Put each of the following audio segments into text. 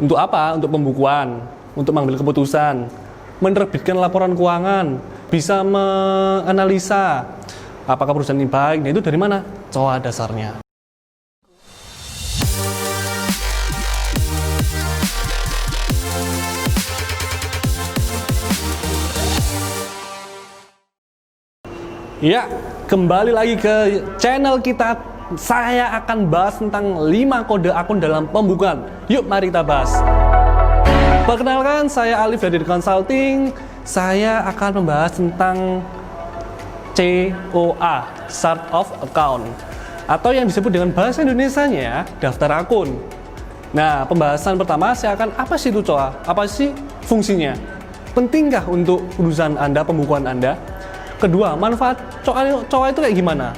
Untuk apa? Untuk pembukuan, untuk mengambil keputusan, menerbitkan laporan keuangan, bisa menganalisa apakah perusahaan ini baik. Nah, itu dari mana? COA dasarnya. Ya, kembali lagi ke channel kita. Saya akan bahas tentang 5 kode akun dalam pembukuan. Yuk, mari kita bahas. Perkenalkan, saya Alif dari The Consulting. Saya akan membahas tentang COA, Chart of Account, atau yang disebut dengan bahasa Indonesianya daftar akun. Nah, pembahasan pertama saya akan apa sih itu COA? Apa sih fungsinya? Pentingkah untuk perusahaan Anda, pembukuan Anda? Kedua, manfaat COA itu kayak gimana?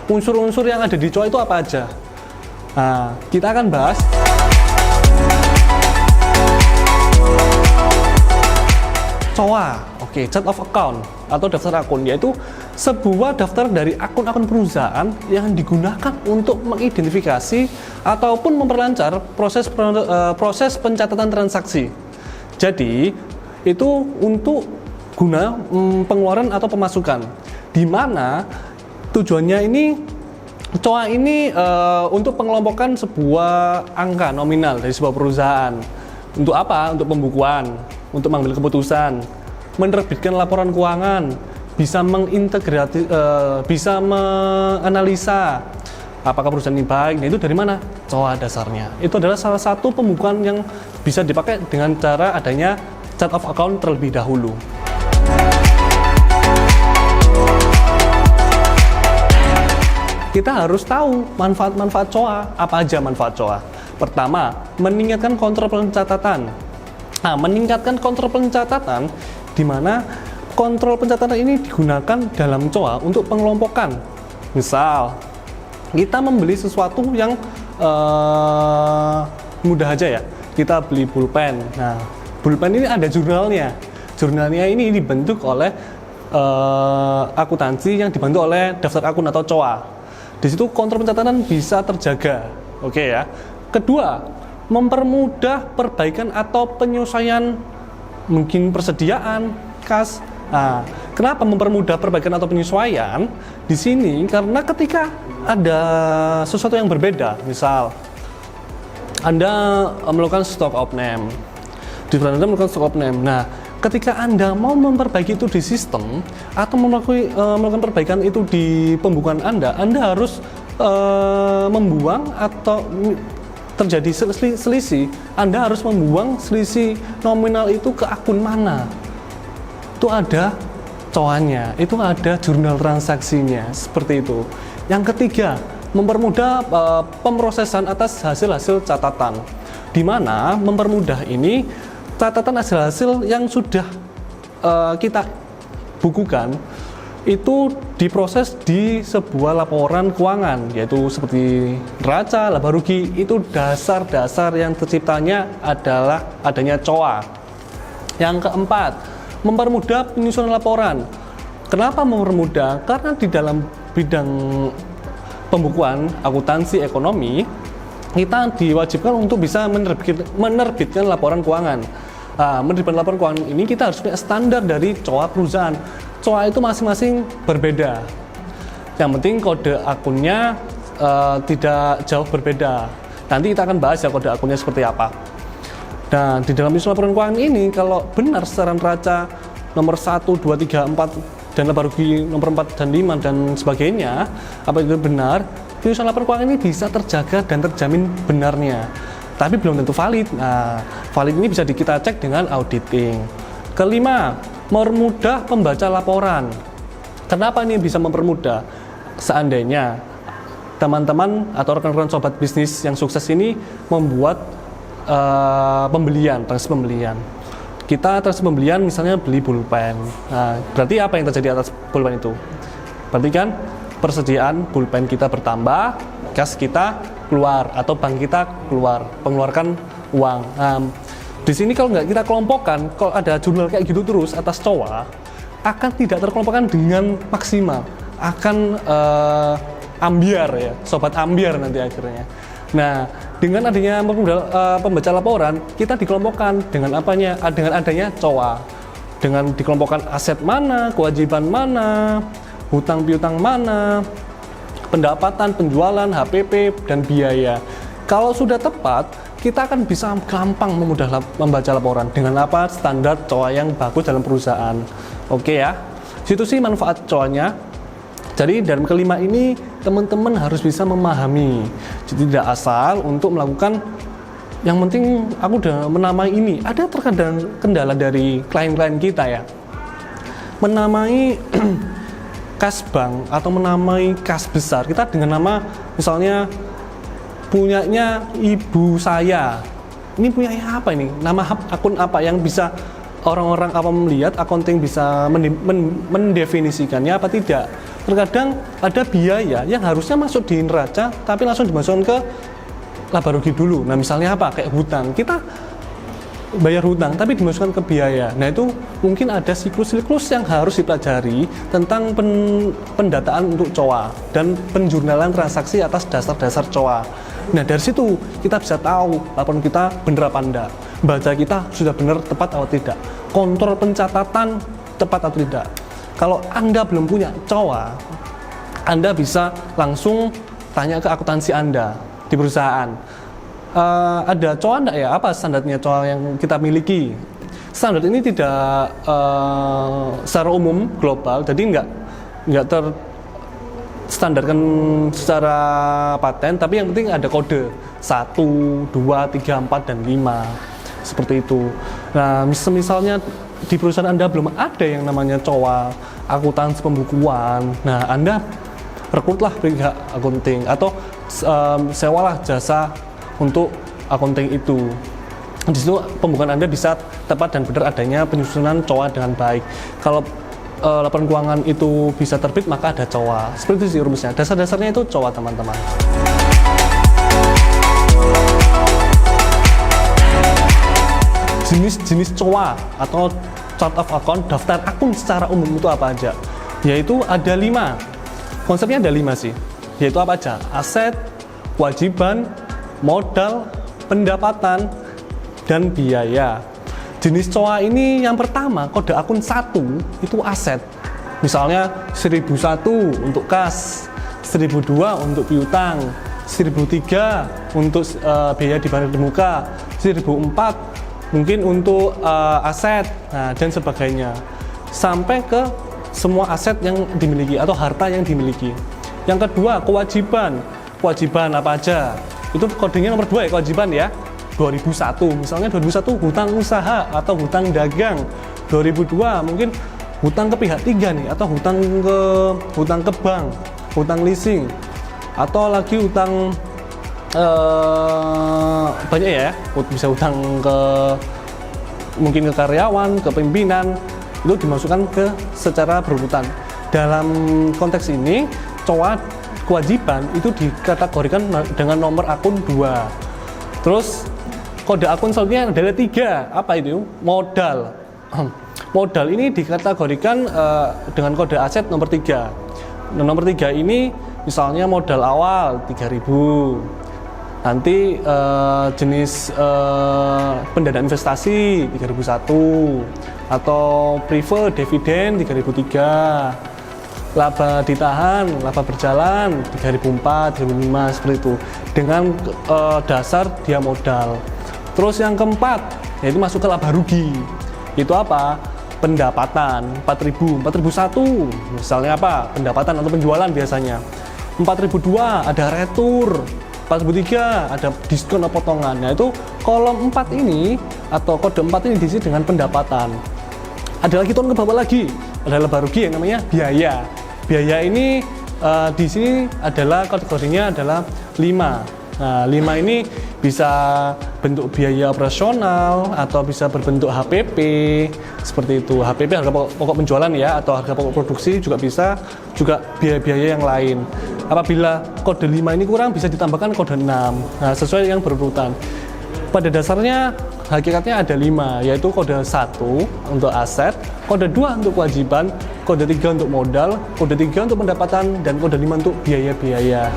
Unsur-unsur yang ada di COA itu apa aja? Nah, kita akan bahas. COA, oke, Chart of Account atau daftar akun, yaitu sebuah daftar dari akun-akun perusahaan yang digunakan untuk mengidentifikasi ataupun memperlancar proses pencatatan transaksi. Jadi, itu untuk guna pengeluaran atau pemasukan, di mana tujuannya ini COA ini untuk pengelompokan sebuah angka nominal dari sebuah perusahaan. Untuk apa? Untuk pembukuan, untuk mengambil keputusan, menerbitkan laporan keuangan, bisa mengintegrasi, bisa menganalisa apakah perusahaan ini baik. Nah, itu dari mana? COA dasarnya. Itu adalah salah satu pembukuan yang bisa dipakai dengan cara adanya chart of account terlebih dahulu. Kita harus tahu manfaat-manfaat COA. Apa aja manfaat COA? Pertama, meningkatkan kontrol pencatatan. Nah, meningkatkan kontrol pencatatan, di mana kontrol pencatatan ini digunakan dalam COA untuk pengelompokan. Misal, kita membeli sesuatu yang mudah aja ya. Kita beli pulpen. Nah, pulpen ini ada jurnalnya. Jurnalnya ini dibentuk oleh akuntansi yang dibantu oleh daftar akun atau COA. Di situ kontrol pencatatan bisa terjaga. Oke ya. Kedua, mempermudah perbaikan atau penyesuaian mungkin persediaan kas. Nah, kenapa mempermudah perbaikan atau penyesuaian? Di sini karena ketika ada sesuatu yang berbeda, misal Anda melakukan stock of name, di Anda melakukan stock of name. Nah, ketika Anda mau memperbaiki itu di sistem atau melakukan perbaikan itu di pembukuan Anda harus membuang atau terjadi selisih. Anda harus membuang selisih nominal itu ke akun mana. Itu ada COA-nya, itu ada jurnal transaksinya, seperti itu. Yang ketiga, mempermudah pemrosesan atas hasil-hasil catatan, di mana mempermudah ini catatan hasil-hasil yang sudah kita bukukan itu diproses di sebuah laporan keuangan, yaitu seperti neraca, laba rugi. Itu dasar-dasar yang terciptanya adalah adanya COA. Yang keempat, mempermudah penyusunan laporan. Kenapa mempermudah? Karena di dalam bidang pembukuan akuntansi ekonomi, kita diwajibkan untuk bisa menerbitkan laporan keuangan. Menerbitkan laporan keuangan ini kita harus punya standar dari COA perusahaan. COA itu masing-masing berbeda. Yang penting kode akunnya tidak jauh berbeda. Nanti kita akan bahas ya kode akunnya seperti apa. Dan di dalam penyusunan laporan keuangan ini, kalau benar secara neraca nomor 1, 2, 3, 4 dan laba rugi nomor 4 dan 5 dan sebagainya, apa itu benar, penyusunan laporan keuangan ini bisa terjaga dan terjamin benarnya. Tapi belum tentu valid. Nah, valid ini bisa kita cek dengan auditing. Kelima, mempermudah pembaca laporan. Kenapa ini bisa mempermudah? Seandainya teman-teman atau rekan-rekan sobat bisnis yang sukses ini membuat transaksi pembelian. Kita transaksi pembelian misalnya beli pulpen. Nah, berarti apa yang terjadi atas pulpen itu? Berarti kan persediaan pulpen kita bertambah, kas kita keluar atau bank kita mengeluarkan uang. Nah, di sini kalau nggak kita kelompokkan, kalau ada jurnal kayak gitu terus atas COA, akan tidak terkelompokkan dengan maksimal, akan ambiar ya, sobat ambiar nanti akhirnya. Nah, dengan adanya pembaca laporan, kita dikelompokkan dengan apanya? Dengan adanya COA. Dengan dikelompokkan aset mana, kewajiban mana, hutang piutang mana, pendapatan, penjualan, HPP, dan biaya. Kalau sudah tepat, kita akan bisa gampang membaca laporan dengan apa? Standar COA yang bagus dalam perusahaan. Oke ya. Situ sih manfaat COA-nya. Jadi dalam kelima ini teman-teman harus bisa memahami. Jadi tidak asal untuk melakukan yang penting aku udah menamai ini. Ada terkadang kendala dari klien-klien kita ya. Menamai kas bank atau menamai kas besar. Kita dengan nama misalnya punyanya ibu saya. Ini punya apa ini? Nama akun apa yang bisa orang-orang apa melihat accounting bisa mendefinisikannya apa tidak? Terkadang ada biaya yang harusnya masuk di neraca tapi langsung dimasukkan ke laba rugi dulu. Nah misalnya apa? Kayak hutang, kita bayar hutang tapi dimasukkan ke biaya. Nah itu mungkin ada siklus-siklus yang harus dipelajari tentang pendataan untuk COA dan penjurnalan transaksi atas dasar-dasar COA. Nah dari situ kita bisa tahu laporan kita benar apa enggak, baca kita sudah benar tepat atau tidak, kontrol pencatatan tepat atau tidak. Kalau Anda belum punya COA, Anda bisa langsung tanya ke akuntansi Anda di perusahaan. Ada COA enggak ya? Apa standarnya COA yang kita miliki? Standar ini tidak secara umum global, jadi enggak terstandarkan secara paten, tapi yang penting ada kode 1, 2, 3, 4, dan 5 seperti itu. Nah, misalnya di perusahaan Anda belum ada yang namanya COA, akuntansi pembukuan. Nah, Anda rekrutlah pihak akunting atau sewalah jasa untuk akunting itu. Di situ pembukuan Anda bisa tepat dan benar adanya penyusunan COA dengan baik. Kalau laporan keuangan itu bisa terbit, maka ada COA. Seperti itu sih rumusnya. Dasar-dasarnya itu COA, teman-teman. Jenis-jenis COA atau chart of account, daftar akun secara umum itu apa aja? Yaitu ada 5. Konsepnya ada 5 sih. Yaitu apa aja? Aset, kewajiban, modal, pendapatan, dan biaya. Jenis COA ini yang pertama, kode akun 1 itu aset. Misalnya 1001 untuk kas, 1002 untuk piutang, 1003 untuk biaya di barang di muka, 1004 mungkin untuk aset, nah, dan sebagainya, sampai ke semua aset yang dimiliki atau harta yang dimiliki. Yang kedua, kewajiban. Kewajiban apa aja? Itu kodenya nomor 2 ya, kewajiban ya. 2001, misalnya 2001 hutang usaha atau hutang dagang. 2002 mungkin hutang ke pihak 3 nih, atau hutang ke bank, hutang leasing, atau lagi hutang banyak ya, bisa hutang mungkin ke karyawan, ke pimpinan, itu dimasukkan ke secara berurutan. Dalam konteks ini, COA kewajiban itu dikategorikan dengan nomor akun 2. Terus kode akun selanjutnya adalah 3. Apa itu? Modal. Modal ini dikategorikan dengan kode aset nomor 3. Nah, nomor 3 ini misalnya modal awal 3.000. Nanti jenis pendanaan investasi 3001, atau preferred dividen 3003, laba ditahan, laba berjalan 3004, 3005, seperti itu, dengan dasar dia modal. Terus yang keempat yaitu masuk ke laba rugi. Itu apa? Pendapatan 4000, 4001 misalnya apa? Pendapatan atau penjualan biasanya. 4002 ada retur, 4003 ada diskon atau potongan. Nah itu kolom 4 ini atau kode 4 ini diisi dengan pendapatan. Ada lagi turun ke bawah lagi, ada laba rugi yang namanya biaya. Biaya ini di sini adalah kategorinya adalah 5. Nah 5 ini bisa bentuk biaya operasional atau bisa berbentuk HPP seperti itu. HPP harga pokok penjualan ya, atau harga pokok produksi juga bisa, juga biaya-biaya yang lain. Apabila kode 5 ini kurang bisa ditambahkan kode 6. Nah, sesuai yang berurutan. Pada dasarnya hakikatnya ada 5, yaitu kode 1 untuk aset, kode 2 untuk kewajiban, kode 3 untuk modal, kode 3 untuk pendapatan, dan kode 5 untuk biaya-biaya.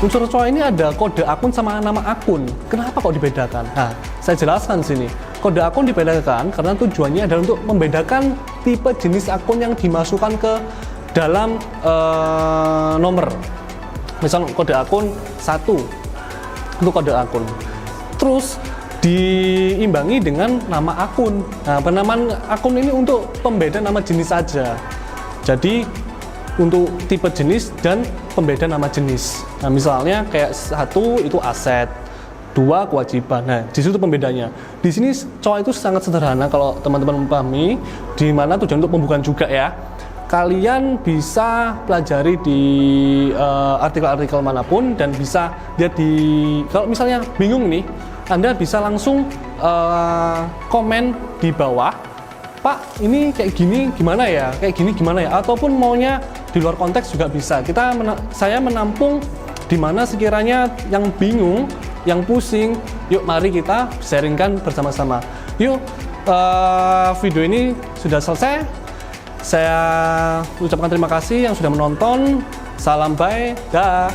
Unsur COA ini ada kode akun sama nama akun. Kenapa kok dibedakan? Nah, saya jelaskan di sini. Kode akun dibedakan karena tujuannya adalah untuk membedakan tipe jenis akun yang dimasukkan ke dalam nomor. Misal kode akun 1 untuk kode akun. Terus diimbangi dengan nama akun. Nah, penamaan akun ini untuk pembeda nama jenis saja. Jadi untuk tipe jenis dan pembeda nama jenis. Nah, misalnya kayak 1 itu aset, 2 kewajiban. Nah, di situ pembedanya. Di sini COA itu sangat sederhana kalau teman-teman memahami, di mana tujuan untuk pembukaan juga ya. Kalian bisa pelajari di artikel-artikel manapun dan bisa lihat di, kalau misalnya bingung nih, Anda bisa langsung komen di bawah, Pak, ini kayak gini gimana ya? Kayak gini gimana ya? Ataupun maunya di luar konteks juga bisa. Saya menampung di mana sekiranya yang bingung, yang pusing, yuk mari kita sharingkan bersama-sama. Yuk, video ini sudah selesai. Saya ucapkan terima kasih yang sudah menonton. Salam bye, dah.